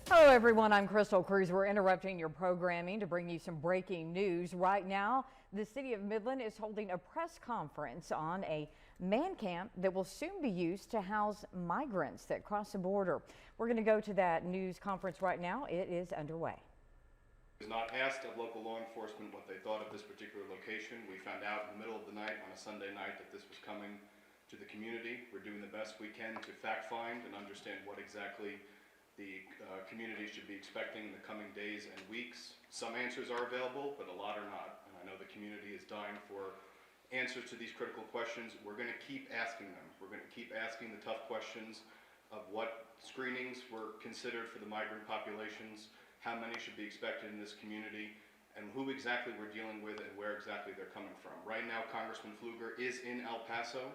Hello everyone, I'm Crystal Cruz. We're interrupting your programming to bring you some breaking news. Right now, the City of Midland is holding a press conference on a man camp that will soon be used to house migrants that cross the border. We're going to go to that news conference right now. It is underway. Was not asked of local law enforcement what they thought of this particular location. We found out in the middle of the night on a Sunday night that this was coming to the community. We're doing the best we can to fact find and understand what exactly the community should be expecting in the coming days and weeks. Some answers are available, but a lot are not. And I know the community is dying for answers to these critical questions. We're going to keep asking them. We're going to keep asking the tough questions of what screenings were considered for the migrant populations, how many should be expected in this community, and who exactly we're dealing with and where exactly they're coming from. Right now, Congressman Pfluger is in El Paso.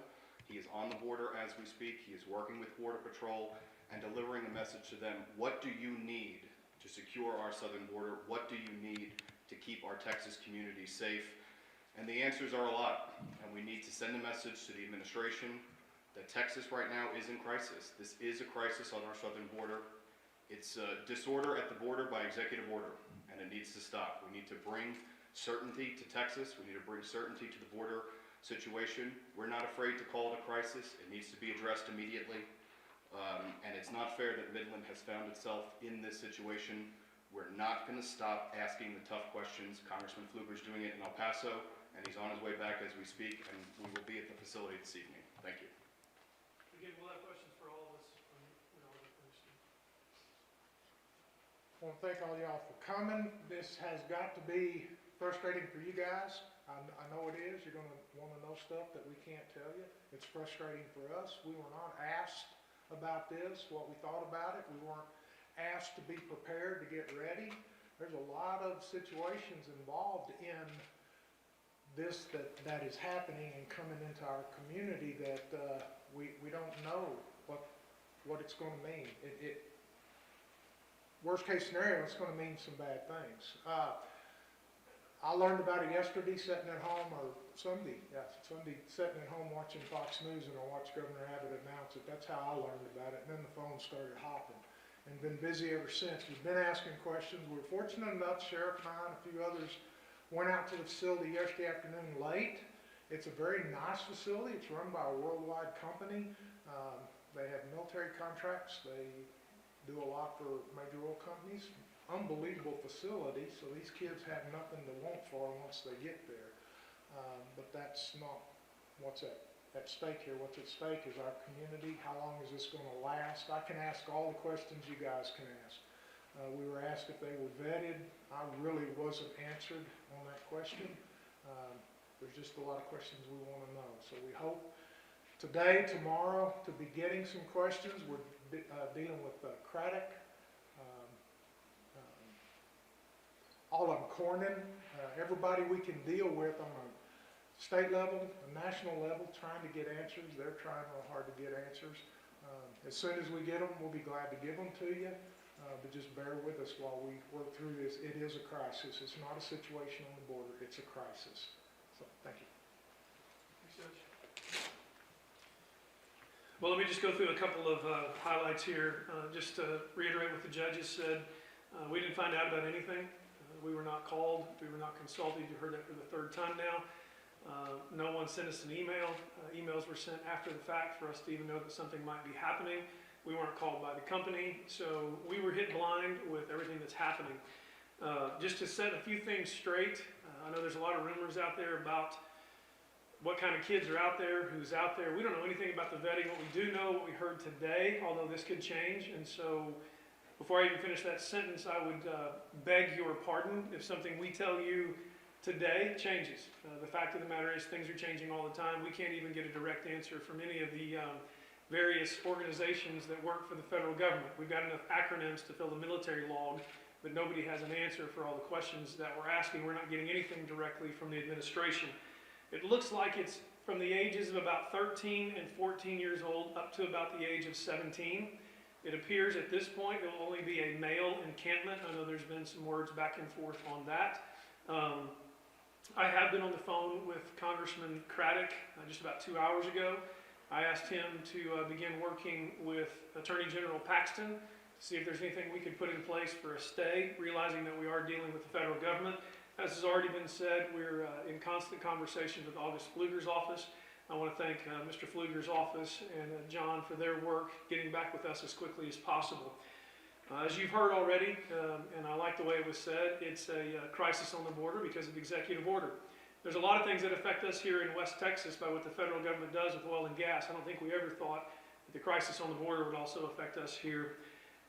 He is on the border as we speak. He is working with Border Patrol and delivering a message to them. What do you need to secure our southern border? What do you need to keep our Texas community safe? And the answers are a lot. And we need to send a message to the administration that Texas right now is in crisis. This is a crisis on our southern border. It's a disorder at the border by executive order, and it needs to stop. We need to bring certainty to Texas. We need to bring certainty to the border situation. We're not afraid to call it a crisis. It needs to be addressed immediately. And it's not fair that Midland has found itself in this situation. We're not going to stop asking the tough questions. Congressman Pfluger's doing it in El Paso, and he's on his way back as we speak, and we will be at the facility this evening. Thank you. Again, we'll have questions for all of us. I want to thank all y'all for coming. This has got to be frustrating for you guys. I know it is. You're going to want to know stuff that we can't tell you. It's frustrating for us. We were not asked about this, what we thought about it. We weren't asked to be prepared to get ready. There's a lot of situations involved in this that is happening and coming into our community that we don't know what it's going to mean. Worst case scenario, it's going to mean some bad things. I learned about it yesterday sitting at home, or Sunday sitting at home watching Fox News, and I watched Governor Abbott announce it. That's how I learned about it, and then the phone started hopping, and been busy ever since. We've been asking questions. We're fortunate enough, Sheriff and I and a few others went out to the facility yesterday afternoon late. It's a very nice facility. It's run by a worldwide company. They have military contracts. They do a lot for major oil companies. Unbelievable facility, so these kids have nothing to want for once they get there. But that's not what's at stake here. What's at stake is our community. How long is this going to last? I can ask all the questions you guys can ask. We were asked if they were vetted. I really wasn't answered on that question. There's just a lot of questions we want to know. So we hope today, tomorrow, to be getting some questions. We're dealing with Craddock, all of them, Cornyn, everybody we can deal with on a state level, a national level, trying to get answers. They're trying real hard to get answers. As soon as we get them, we'll be glad to give them to you, but just bear with us while we work through this. It is a crisis. It's not a situation on the border. It's a crisis. So, thank you. Thanks, Judge. Well, let me just go through a couple of highlights here. Just to reiterate what the judges said, we didn't find out about anything. We were not called. We were not consulted. You heard that for the third time now. No one sent us an email. Emails were sent after the fact for us to even know that something might be happening. We weren't called by the company, so we were hit blind with everything that's happening. Just to set a few things straight, I know there's a lot of rumors out there about what kind of kids are out there, who's out there. We don't know anything about the vetting. What we do know, what we heard today, although this could change, and so before I even finish that sentence, I would beg your pardon if something we tell you today changes. The fact of the matter is things are changing all the time. We can't even get a direct answer from any of the various organizations that work for the federal government. We've got enough acronyms to fill the military log, but nobody has an answer for all the questions that we're asking. We're not getting anything directly from the administration. It looks like it's from the ages of about 13 and 14 years old up to about the age of 17. It appears at this point it will only be a male encampment. I know there's been some words back and forth on that. I have been on the phone with Congressman Craddock just about 2 hours ago. I asked him to begin working with Attorney General Paxton to see if there's anything we could put in place for a stay, realizing that we are dealing with the federal government. As has already been said, we're in constant conversation with August Pfluger's office. I want to thank Mr. Pfluger's office and John for their work getting back with us as quickly as possible. As you've heard already, and I like the way it was said, it's a crisis on the border because of executive order. There's a lot of things that affect us here in West Texas by what the federal government does with oil and gas. I don't think we ever thought that the crisis on the border would also affect us here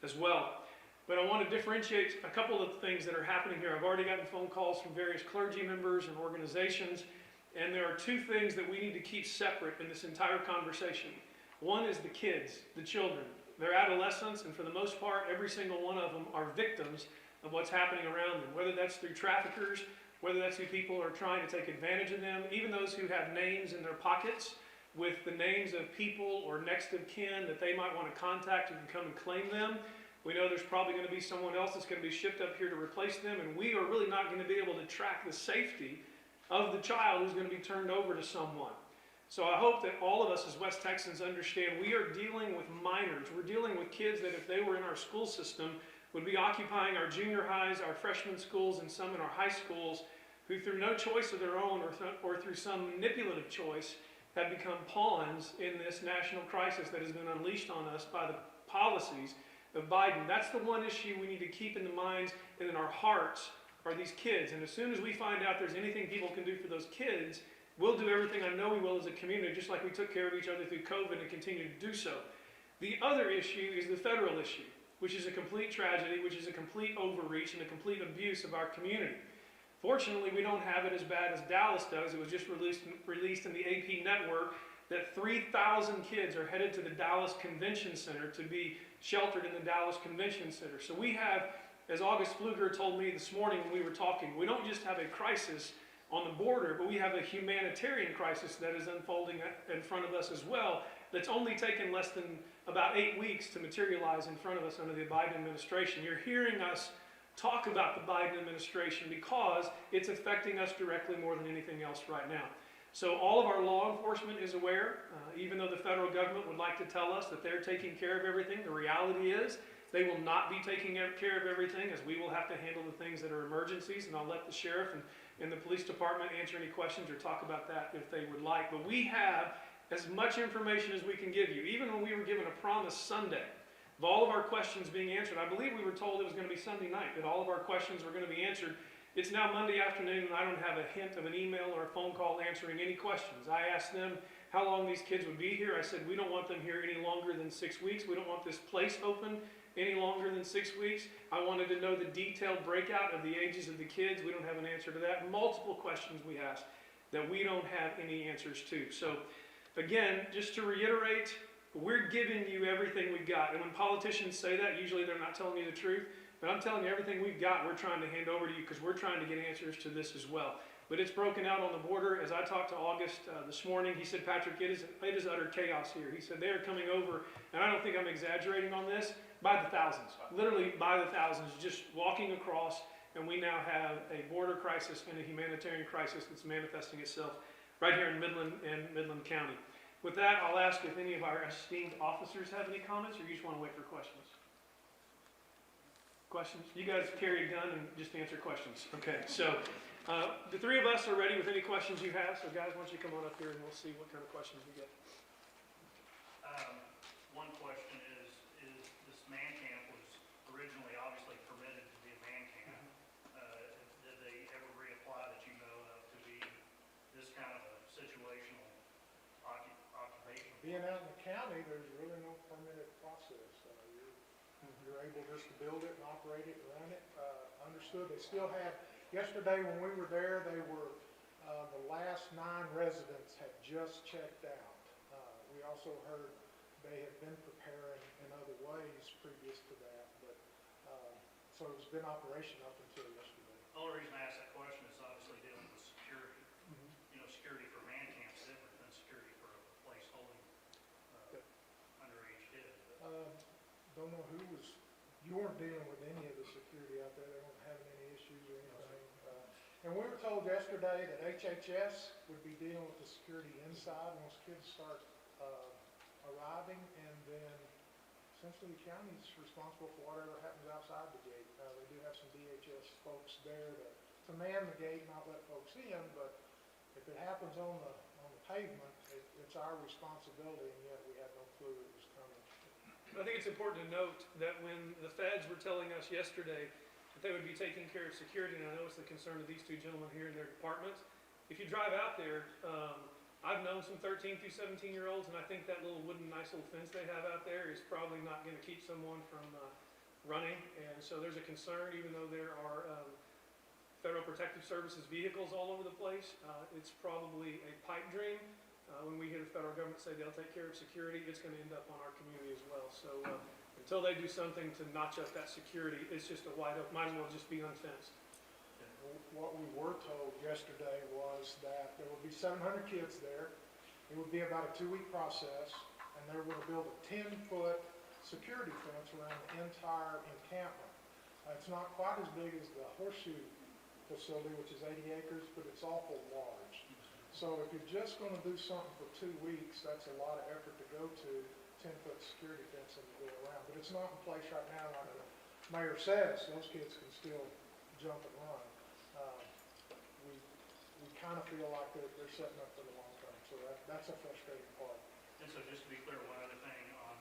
as well. But I want to differentiate a couple of things that are happening here. I've already gotten phone calls from various clergy members and organizations, and there are two things that we need to keep separate in this entire conversation. One is the kids, the children. They're adolescents, and for the most part, every single one of them are victims of what's happening around them, whether that's through traffickers, whether that's who people are trying to take advantage of them, even those who have names in their pockets with the names of people or next of kin that they might want to contact who can come and claim them. We know there's probably going to be someone else that's going to be shipped up here to replace them, and we are really not going to be able to track the safety of the child who's going to be turned over to someone. So I hope that all of us as West Texans understand we are dealing with minors. We're dealing with kids that if they were in our school system would be occupying our junior highs, our freshman schools, and some in our high schools, who through no choice of their own or through some manipulative choice have become pawns in this national crisis that has been unleashed on us by the policies of Biden. That's the one issue we need to keep in the minds and in our hearts are these kids. And as soon as we find out there's anything people can do for those kids, we'll do everything I know we will as a community, just like we took care of each other through COVID and continue to do so. The other issue is the federal issue, which is a complete tragedy, which is a complete overreach and a complete abuse of our community. Fortunately, we don't have it as bad as Dallas does. It was just released in the AP network that 3,000 kids are headed to the Dallas Convention Center to be sheltered in the Dallas Convention Center. So we have, as August Pfluger told me this morning when we were talking, we don't just have a crisis on the border, but we have a humanitarian crisis that is unfolding in front of us as well, that's only taken less than about 8 weeks to materialize in front of us under the Biden administration. You're hearing us talk about the Biden administration because it's affecting us directly more than anything else right now. So all of our law enforcement is aware, even though the federal government would like to tell us that they're taking care of everything, the reality is they will not be taking care of everything, as we will have to handle the things that are emergencies, and I'll let the sheriff and the police department answer any questions or talk about that if they would like. But we have as much information as we can give you. Even when we were given a promise Sunday of all of our questions being answered, I believe we were told it was going to be Sunday night, that all of our questions were going to be answered. It's now Monday afternoon, and I don't have a hint of an email or a phone call answering any questions. I asked them how long these kids would be here. I said, we don't want them here any longer than 6 weeks. We don't want this place open any longer than 6 weeks. I wanted to know the detailed breakout of the ages of the kids. We don't have an answer to that. Multiple questions we asked that we don't have any answers to. So again, just to reiterate, we're giving you everything we've got. And when politicians say that, usually they're not telling you the truth. But I'm telling you, everything we've got, we're trying to hand over to you because we're trying to get answers to this as well. But it's broken out on the border. As I talked to August this morning, he said, Patrick, it is utter chaos here. He said, they are coming over, and I don't think I'm exaggerating on this, by the thousands, literally by the thousands, just walking across, and we now have a border crisis and a humanitarian crisis that's manifesting itself right here in Midland and Midland County. With that, I'll ask if any of our esteemed officers have any comments, or you just want to wait for questions? Questions? You guys carry a gun and just answer questions. Okay, so the three of us are ready with any questions you have. So guys, why don't you come on up here and we'll see what kind of questions we get. One question is this man camp was originally obviously permitted to be a man camp. Did they ever reapply that you know of to be this kind of a situational occupation? Being out in the county, there's really no permitted process. You're able just to build it and operate it and run it. Understood. They still have, yesterday when we were there, they were, the last 9 residents had just checked out. We also heard they had been preparing in other ways previous to that, but, so it's been operation up until yesterday. The only reason I asked that question is obviously dealing with security. You know, security for man camps is different than security for a place holding underage kids. Don't know who was, you weren't dealing with any of the security out there. They weren't having any issues or anything. And we were told yesterday that HHS would be dealing with the security inside once kids start arriving, and then essentially the county's responsible for whatever happens outside the gate. They do have some DHS folks there to man the gate, not let folks in, but if it happens on the pavement, it's our responsibility, and yet we had no clue it was coming. I think it's important to note that when the feds were telling us yesterday that they would be taking care of security, and I know it's the concern of these two gentlemen here in their departments, if you drive out there, I've known some 13 through 17-year-olds, and I think that little wooden, nice little fence they have out there is probably not going to keep someone from running, and so there's a concern, even though there are Federal Protective Services vehicles all over the place. It's probably a pipe dream. When we hear the federal government say they'll take care of security, it's going to end up on our community as well. So until they do something to notch up that security, it's just a wide open, might as well just be unfenced. What we were told yesterday was that there would be 700 kids there. It would be about a 2-week process, and they were going to build a 10-foot security fence around the entire encampment. It's not quite as big as the horseshoe facility, which is 80 acres, but it's awful large. So if you're just going to do something for 2 weeks, that's a lot of effort to go to, 10-foot security fence and to go around. But it's not in place right now, like the mayor says. Those kids can still jump and run. We kind of feel like they're setting up for the long term, so that's a frustrating part. And so just to be clear, one other thing on,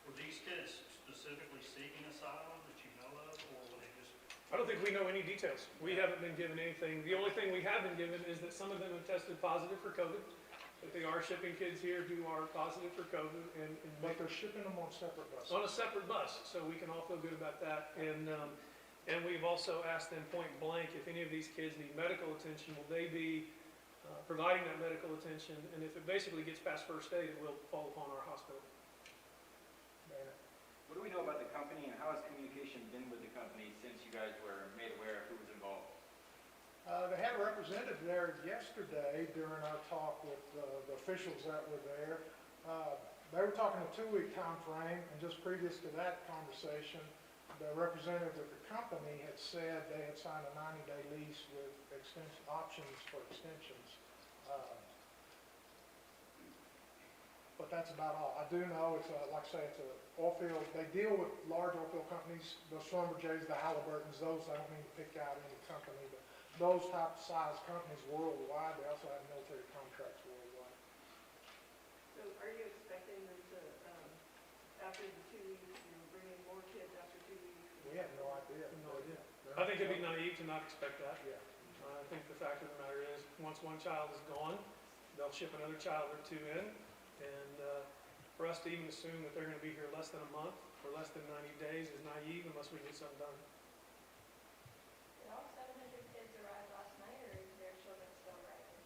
were these kids specifically seeking asylum that you know of, or were they just? I don't think we know any details. We haven't been given anything. The only thing we have been given is that some of them have tested positive for COVID, that they are shipping kids here who are positive for COVID, But they're shipping them on separate buses. on a separate bus, so we can all feel good about that. And we've also asked them point blank, if any of these kids need medical attention, will they be providing that medical attention? And if it basically gets past first aid, it will fall upon our hospital. What do we know about the company, and how has communication been with the company since you guys were made aware of who was involved? They had a representative there yesterday during our talk with the officials that were there. They were talking a 2-week time frame, and just previous to that conversation, the representative of the company had said they had signed a 90-day lease with options for extensions. But that's about all. I do know it's like I say, it's a oil field. They deal with large oil field companies, the Schlumbergers, the Halliburtons, those. I don't mean to pick out any company, but those type of size companies worldwide. They also have military contracts worldwide. So are you expecting them to, after the 2 weeks, you're bringing more kids after 2 weeks? We have no idea. No idea. I think it'd be naive to not expect that. Yeah. I think the fact of the matter is, once one child is gone, they'll ship another child or two in. And for us to even assume that they're going to be here less than a month or less than 90 days is naive unless we get something done. Did all 700 kids arrive last night, or is their children still arriving?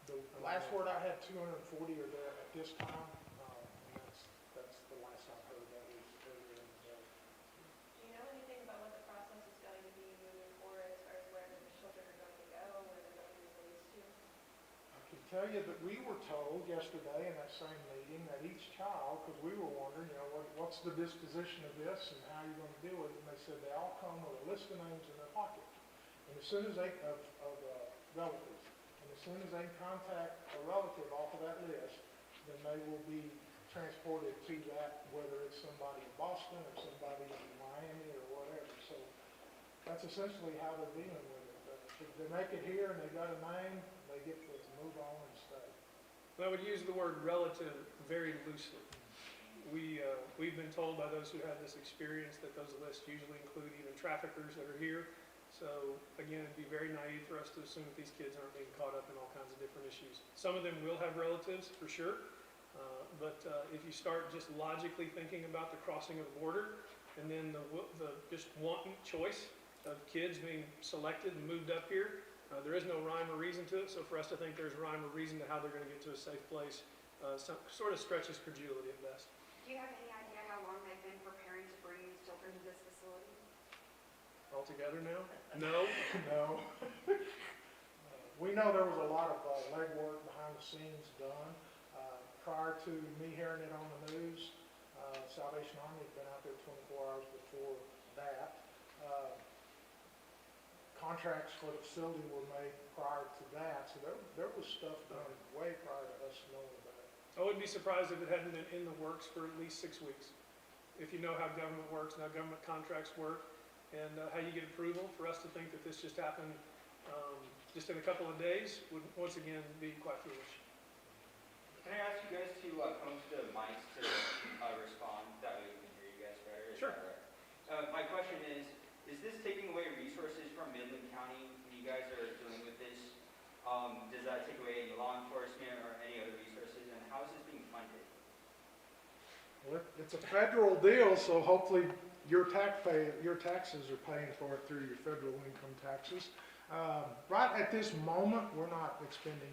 The last word I had, 240 are there at this time, and that's the last I've heard. That was earlier in the day. Do you know anything about what the process is going to be moving forward as far as where the children are going to go, where they're going to be released to? I can tell you that we were told yesterday in that same meeting that each child, because we were wondering, what's the disposition of this and how you're going to deal with it, and they said they all come with a list of names in their pocket. And as soon as they, of relatives, and as soon as they contact a relative off of that list, then they will be transported to that, whether it's somebody in Boston or somebody in Miami or whatever. So that's essentially how they're dealing with it. But if they make it here and they got a name, they get to move on and stay. I would use the word relative very loosely. We've been told by those who have this experience that those lists usually include even traffickers that are here. So again, it'd be very naive for us to assume that these kids aren't being caught up in all kinds of different issues. Some of them will have relatives for sure, but if you start just logically thinking about the crossing of the border and then the just wanton choice of kids being selected and moved up here, there is no rhyme or reason to it. So for us to think there's rhyme or reason to how they're going to get to a safe place sort of stretches credulity at best. Do you have any idea how long they've been preparing to bring these children to this facility? All together now? No. No. We know there was a lot of legwork behind the scenes done. Prior to me hearing it on the news, Salvation Army had been out there 24 hours before that. Contracts for the facility were made prior to that, so there was stuff done way prior to us knowing about it. I I wouldn't be surprised if it hadn't been in the works for at least 6 weeks. If you know how government works and how government contracts work and how you get approval, for us to think that this just happened just in a couple of days would once again be quite foolish. Can I ask you guys to come to the mics to respond? That way we can hear you guys better. Is Sure. that right? My question is this taking away resources from Midland County when you guys are dealing with this? Does that take away any law enforcement or any other resources? And how is this being funded? Well, it's a federal deal, so hopefully your taxes are paying for it through your federal income taxes. Right at this moment, we're not expending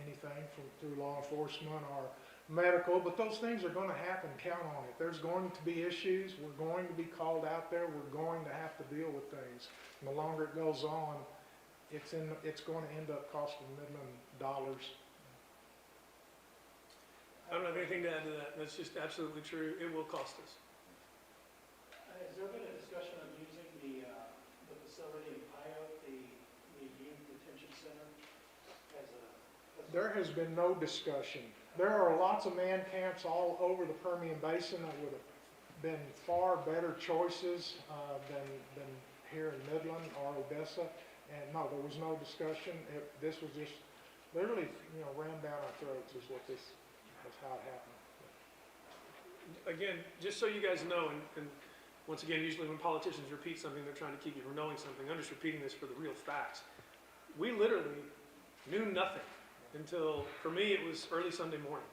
anything through law enforcement or medical, but those things are going to happen. Count on it. There's going to be issues. We're going to be called out there. We're going to have to deal with things. And the longer it goes on, it's going to end up costing Midland dollars. I don't have anything to add to that. That's just absolutely true. It will cost us. Has there been a discussion of using the facility in Pyote, the youth detention center, as a... There has been no discussion. There are lots of man camps all over the Permian Basin that would have been far better choices than here in Midland or Odessa. And no, there was no discussion. This was just literally, rammed down our throats is what this, that's how it happened. Again, just so you guys know, and once again, usually when politicians repeat something, they're trying to keep you from knowing something. I'm just repeating this for the real facts. We literally knew nothing until, for me, it was early Sunday morning.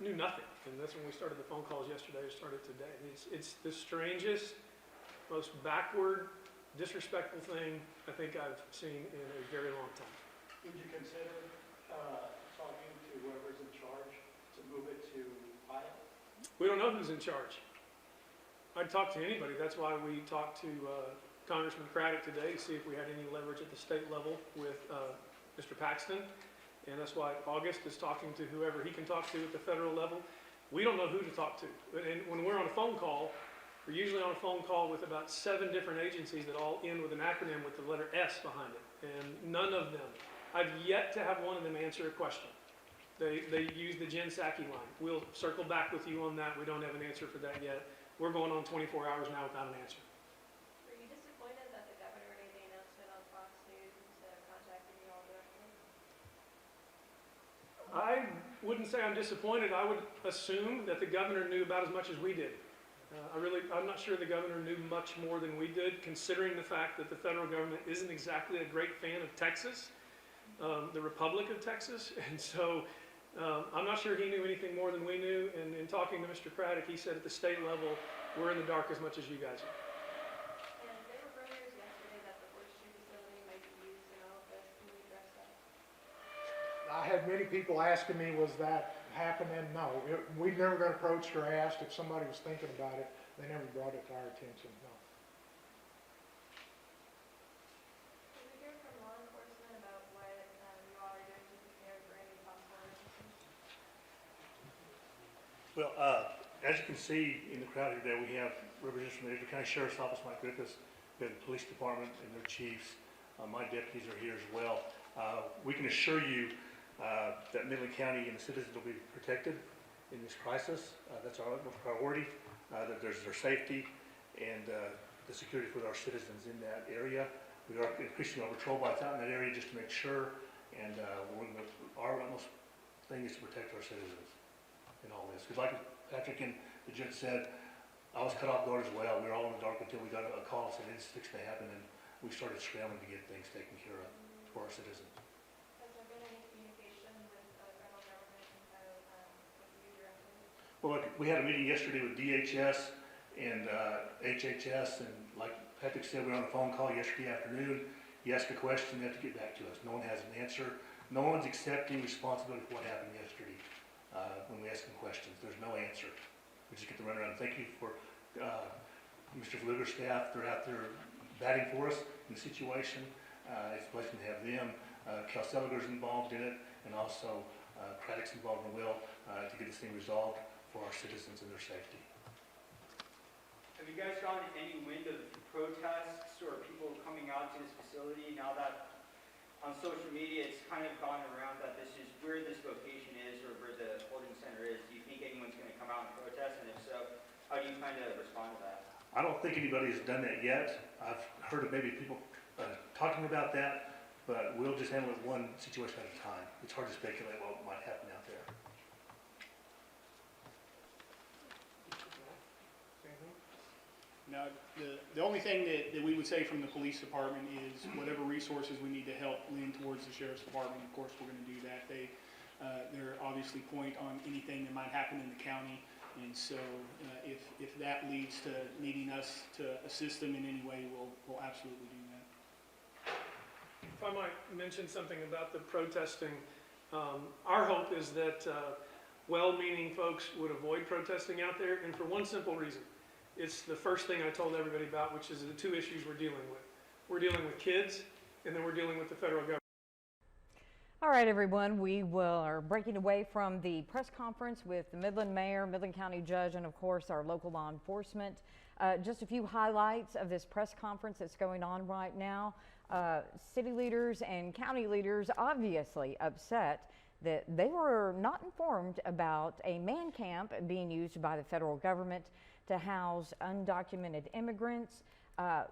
Knew nothing, and that's when we started the phone calls yesterday, or started today. It's the strangest, most backward, disrespectful thing I think I've seen in a very long time. Would you consider talking to whoever's in charge to move it to Pyote? We don't know who's in charge. I'd talk to anybody. That's why we talked to Congressman Craddock today to see if we had any leverage at the state level with Mr. Paxton. And that's why August is talking to whoever he can talk to at the federal level. We don't know who to talk to. And when we're on a phone call, we're usually on a phone call with about 7 different agencies that all end with an acronym with the letter S behind it. And none of them, I've yet to have one of them answer a question. They use the Jen Psaki line. We'll circle back with you on that. We don't have an answer for that yet. We're going on 24 hours now without an answer. Were you disappointed that the governor made the announcement on Fox News instead of contacting you all directly? I wouldn't say I'm disappointed. I would assume that the governor knew about as much as we did. I'm not sure the governor knew much more than we did, considering the fact that the federal government isn't exactly a great fan of Texas, the Republic of Texas. And so I'm not sure he knew anything more than we knew. And in talking to Mr. Craddock, he said at the state level, we're in the dark as much as you guys are. And there were rumors yesterday that the horseshoe facility might be used in all of this. Can you address that? I had many people asking me, was that happening? No, we never got approached or asked if somebody was thinking about it. They never brought it to our attention, no. Can we hear from law enforcement about what you all are doing to prepare for any possible emergencies? Well, as you can see in the crowd here today, we have representatives from the County Sheriff's Office, Mike Griffiths, we have the police department and their chiefs. My deputies are here as well. We can assure you that Midland County and the citizens will be protected in this crisis. That's our utmost priority, that there's their safety and the security for our citizens in that area. We are increasing our patrol bots out in that area just to make sure, and our utmost thing is to protect our citizens in all this. Because like Patrick and the judge said, I was cut off guard as well. We were all in the dark until we got a call and said it's fixed to happen, and we started scrambling to get things taken care of for our citizens. Has there been any communication with the federal government with you directly? Well, look, we had a meeting yesterday with DHS and HHS, and like Patrick said, we were on a phone call yesterday afternoon. You ask a question, they have to get back to us. No one has an answer. No one's accepting responsibility for what happened yesterday when we ask them questions. There's no answer. We just get the runaround. Thank you for Mr. Fluger's staff. They're out there batting for us in the situation. It's a blessing to have them. Cal Seliger's involved in it, and also Craddock's involved in the will to get this thing resolved for our citizens and their safety. Have you guys gotten any wind of protests or people coming out to this facility now that on social media it's kind of gone around that this is where this location is or where the protest, and if so, how do you plan to respond to that? I don't think anybody's done that yet. I've heard of maybe people talking about that, but we'll just handle it one situation at a time. It's hard to speculate what might happen out there. No, the only thing that we would say from the police department is whatever resources we need to help lean towards the sheriff's department, of course, we're gonna do that. They're obviously point on anything that might happen in the county, and so if that leads to needing us to assist them in any way, we'll absolutely do that. If I might mention something about the protesting, our hope is that well-meaning folks would avoid protesting out there, and for one simple reason. It's the first thing I told everybody about, which is the two issues we're dealing with. We're dealing with kids, and then we're dealing with the federal government. All right, everyone, we are breaking away from the press conference with the Midland Mayor, Midland County Judge, and of course our local law enforcement. Just a few highlights of this press conference that's going on right now. City leaders and county leaders obviously upset that they were not informed about a man camp being used by the federal government to house undocumented immigrants.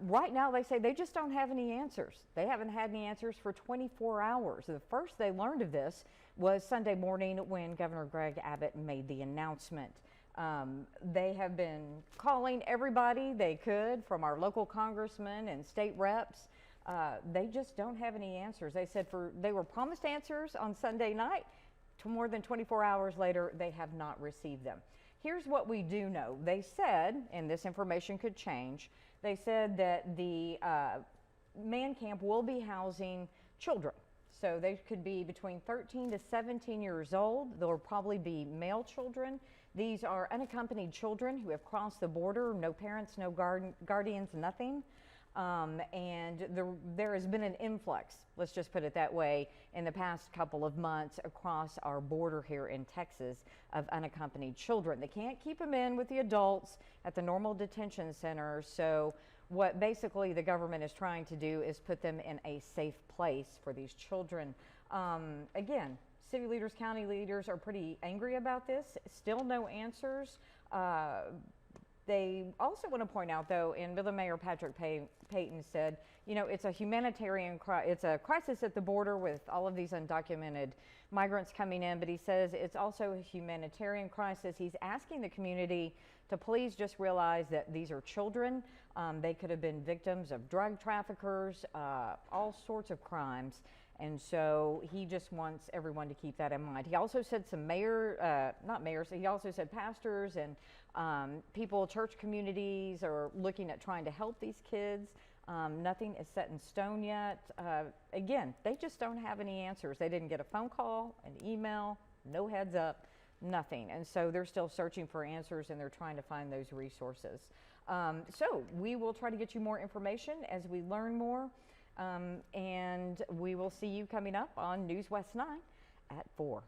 Right now, they say they just don't have any answers. They haven't had any answers for 24 hours. The first they learned of this was Sunday morning when Governor Greg Abbott made the announcement. They have been calling everybody they could, from our local congressmen and state reps. They just don't have any answers. They said they were promised answers on Sunday night. More than 24 hours later, they have not received them. Here's what we do know. They said, and this information could change, they said that the man camp will be housing children. So they could be between 13 to 17 years old. There will probably be male children. These are unaccompanied children who have crossed the border, no parents, no guardians, nothing. And there has been an influx, let's just put it that way, in the past couple of months across our border here in Texas of unaccompanied children. They can't keep them in with the adults at the normal detention center, so what basically the government is trying to do is put them in a safe place for these children. Again, city leaders, county leaders are pretty angry about this. Still no answers. They also want to point out, though, and Midland Mayor Patrick Payton said, you know, it's a humanitarian it's a crisis at the border with all of these undocumented migrants coming in, but he says it's also a humanitarian crisis. He's asking the community to please just realize that these are children. They could have been victims of drug traffickers, all sorts of crimes. And so he just wants everyone to keep that in mind. He also said he also said pastors and people, church communities are looking at trying to help these kids. Nothing is set in stone yet. Again, they just don't have any answers. They didn't get a phone call, an email, no heads up, nothing. And so they're still searching for answers, and they're trying to find those resources. So we will try to get you more information as we learn more. And we will see you coming up on News West 9 at 4.